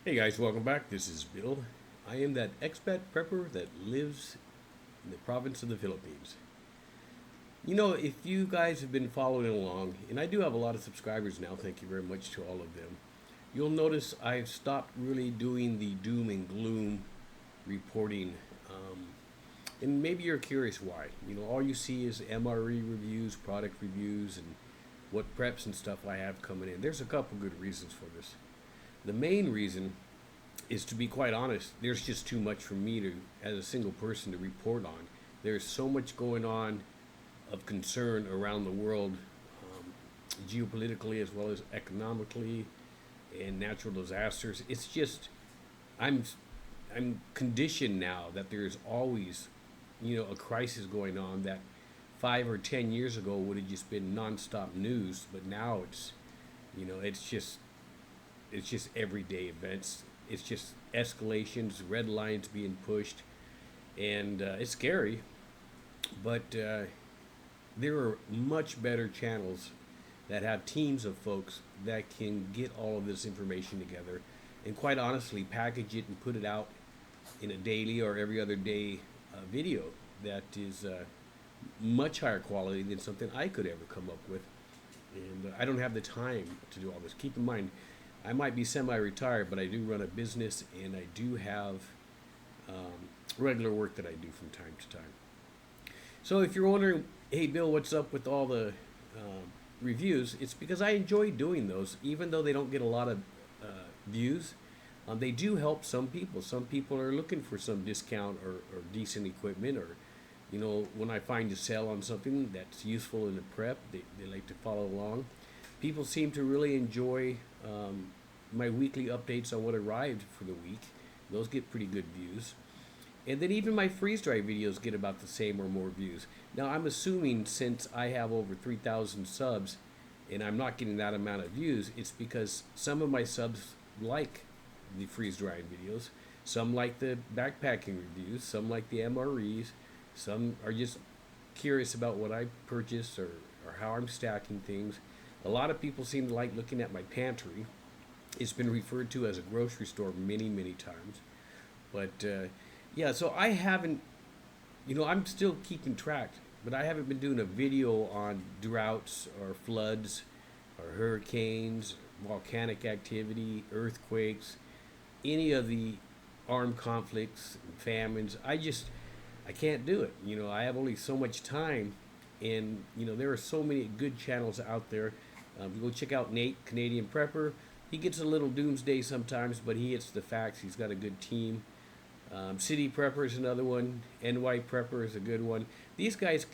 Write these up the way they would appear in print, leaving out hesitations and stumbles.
Hey guys, welcome back. This is Bill. I am that expat prepper that lives in the province of the Philippines. You know, if you guys have been following along, and I do have a lot of subscribers now, thank you very much to all of them, you'll notice I've stopped really doing the doom and gloom reporting. And maybe you're curious why. You know, all you see is MRE reviews, product reviews, and what preps and stuff I have coming in. There's a couple good reasons for this. The main reason is, to be quite honest, there's just too much for me to, as a single person, to report on. There's so much going on of concern around the world, geopolitically as well as economically, and natural disasters. It's just I'm I'm conditioned now that there's always, a crisis going on that 5 or 10 years ago would have just been nonstop news, but now it's just everyday events. It's just escalations, red lines being pushed, and it's scary. But there are much better channels that have teams of folks that can get all of this information together, and quite honestly, package it and put it out in a daily or every other day video that is much higher quality than something I could ever come up with. And I don't have the time to do all this. Keep in mind, I might be semi-retired, but I do run a business and I do have regular work that I do from time to time. So if you're wondering, hey Bill, what's up with all the reviews? It's because I enjoy doing those, even though they don't get a lot of views. They do help some people. Some people are looking for some discount or decent equipment, or when I find a sale on something that's useful in the prep, they like to follow along. People seem to really enjoy my weekly updates on what arrived for the week. Those get pretty good views. And then even my freeze dry videos get about the same or more views. Now I'm assuming, since I have over 3,000 subs and I'm not getting that amount of views, it's because some of my subs like the freeze drying videos, some like the backpacking reviews, some like the MREs, some are just curious about what I purchased, or how I'm stacking things. A lot of people seem to like looking at my pantry. It's been referred to as a grocery store many, many times. But yeah, so I haven't, I'm still keeping track, but I haven't been doing a video on droughts or floods or hurricanes, volcanic activity, earthquakes, any of the armed conflicts, famines. I can't do it. I have only so much time, and there are so many good channels out there. Go check out Nate, Canadian Prepper. He gets a little doomsday sometimes, but he hits the facts. He's got a good team. City Prepper is another one. NY Prepper is a good one. These guys,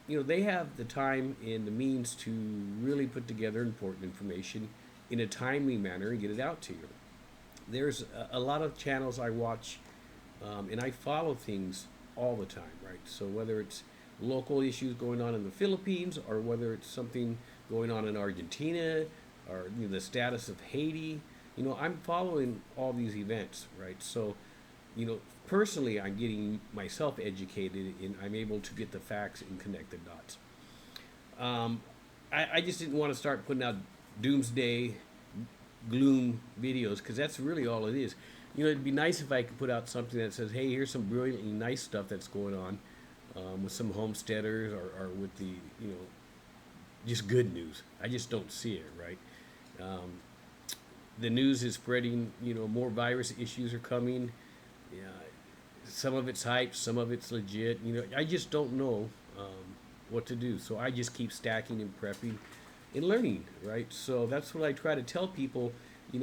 they have the time and the means to really put together important information in a timely manner and get it out to you. There's a lot of channels I watch, and I follow things all the time, right? So whether it's local issues going on in the Philippines, or whether it's something going on in Argentina, or the status of Haiti, I'm following all these events, right? So, personally, I'm getting myself educated, and I'm able to get the facts and connect the dots. I just didn't want to start putting out doomsday gloom videos, because that's really all it is. It'd be nice if I could put out something that says, hey, here's some brilliantly nice stuff that's going on, with some homesteaders, or with the, just good news. I just don't see it, right? The news is spreading, more virus issues are coming. Yeah, some of it's hype, some of it's legit. I just don't know what to do. So I just keep stacking and prepping and learning, right? So that's what I try to tell people,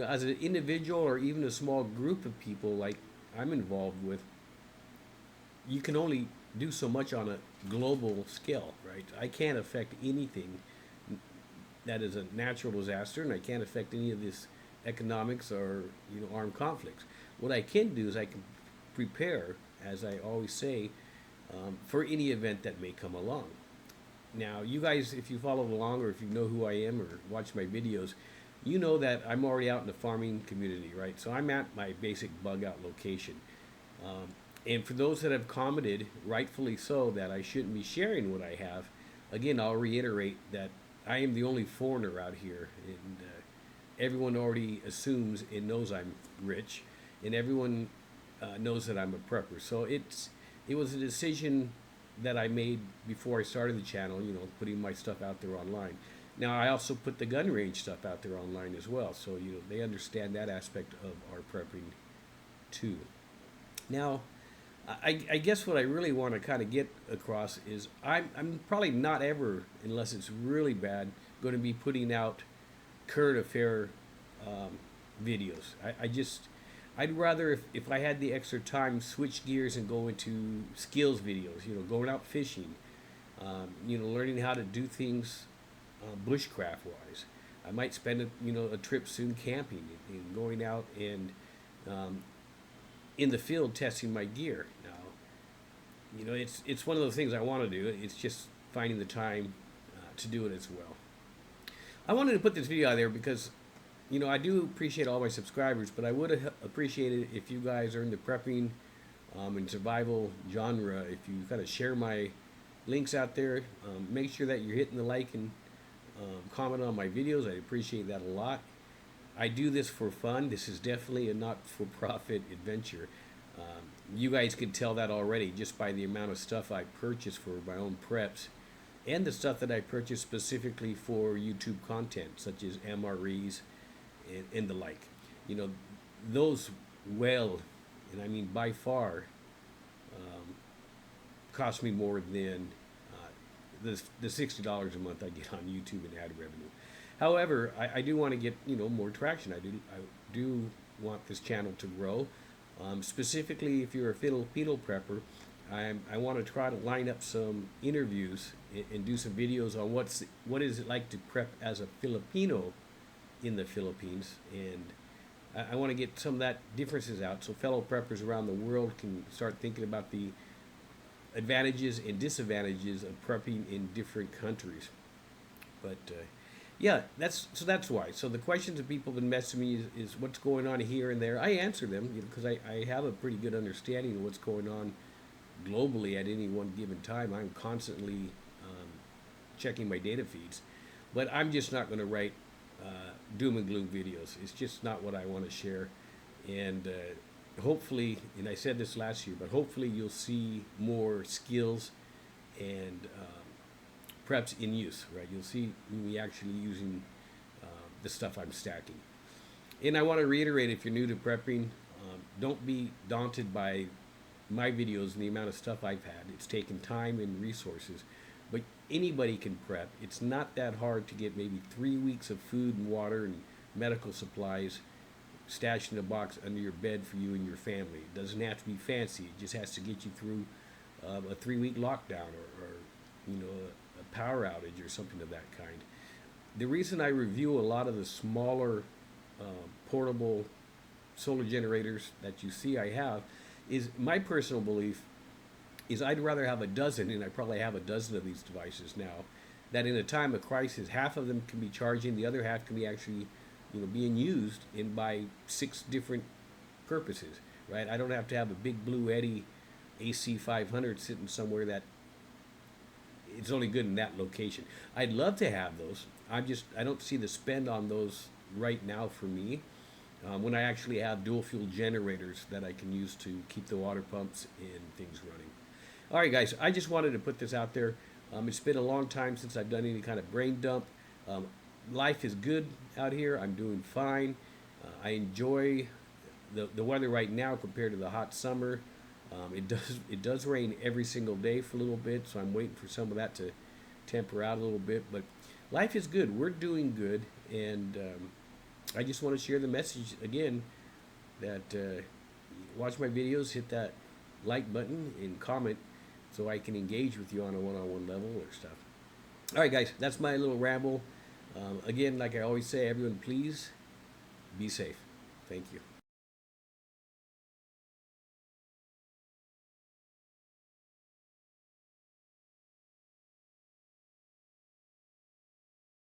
as an individual or even a small group of people like I'm involved with. You can only do so much on a global scale, right? I can't affect anything that is a natural disaster, and I can't affect any of this economics or armed conflicts. What I can do is I can prepare, as I always say, for any event that may come along. Now, you guys, if you follow along, or if you know who I am or watch my videos, you know that I'm already out in the farming community, right? So I'm at my basic bug out location. And for those that have commented, rightfully so, that I shouldn't be sharing what I have, again, I'll reiterate that I am the only foreigner out here, and everyone already assumes and knows I'm rich, and everyone knows that I'm a prepper. So it was a decision that I made before I started the channel. You know, putting my stuff out there online. Now I also put the gun range stuff out there online as well, so you know they understand that aspect of our prepping too. Now, I guess what I really want to kind of get across is I'm probably not ever, unless it's really bad, going to be putting out current affair um, videos. I'd rather, if I had the extra time, switch gears and go into skills videos, you know, going out fishing, you know, learning how to do things bushcraft wise. I might spend a trip soon camping and going out and um, in the field testing my gear. Now, you know, it's one of those things I want to do. It's just finding the time to do it as well. I wanted to put this video out there because, you know, I do appreciate all my subscribers, but I would have appreciated if you guys are in the prepping and survival genre, if you kind of share my links out there. Make sure that you're hitting the like and comment on my videos. I appreciate that a lot. I do this for fun. This is definitely a not-for-profit adventure. You guys can tell that already just by the amount of stuff I purchase for my own preps and the stuff that I purchase specifically for YouTube content, such as MREs and the like. You know, those well, and I mean by far, cost me more than the $60 a month I get on YouTube and ad revenue. However, I do want to get more traction. I do want this channel to grow. Specifically, if you're a Filipino prepper, I want to try to line up some interviews and do some videos on what is it like to prep as a Filipino in the Philippines, and I want to get some of that differences out so fellow preppers around the world can start thinking about the advantages and disadvantages of prepping in different countries. But yeah, that's why. So the questions that people have been messaging me is what's going on here and there. I answer them because I have a pretty good understanding of what's going on globally at any one given time. I'm constantly checking my data feeds, but I'm just not going to write doom and gloom videos. It's just not what I want to share. And hopefully, and I said this last year, but hopefully you'll see more skills and preps in use, right? You'll see me actually using the stuff I'm stacking. And I want to reiterate, if you're new to prepping, don't be daunted by my videos and the amount of stuff I've had. It's taken time and resources, but anybody can prep. It's not that hard to get maybe 3 weeks of food and water and medical supplies stashed in a box under your bed for you and your family. It doesn't have to be fancy. It just has to get you through a 3-week lockdown or a power outage or something of that kind. The reason I review a lot of the smaller portable solar generators that you see I have is my personal belief is I'd rather have a dozen, and I probably have a dozen of these devices now, that in a time of crisis, half of them can be charging, the other half can be actually being used by 6 different purposes, right? I don't have to have a big Blue Eddy AC 500 sitting somewhere that it's only good in that location. I'd love to have those. I don't see the spend on those right now for me. When I actually have dual fuel generators that I can use to keep the water pumps and things running. All right, guys, I just wanted to put this out there. It's been a long time since I've done any kind of brain dump. Life is good out here. I'm doing fine. I enjoy the weather right now compared to the hot summer. It does rain every single day for a little bit, so I'm waiting for some of that to temper out a little bit. But life is good. We're doing good, and I just want to share the message again that watch my videos, hit that like button, and comment so I can engage with you on a one-on-one level or stuff. All right, guys, that's my little ramble. Again, like I always say, everyone, please be safe. Thank you.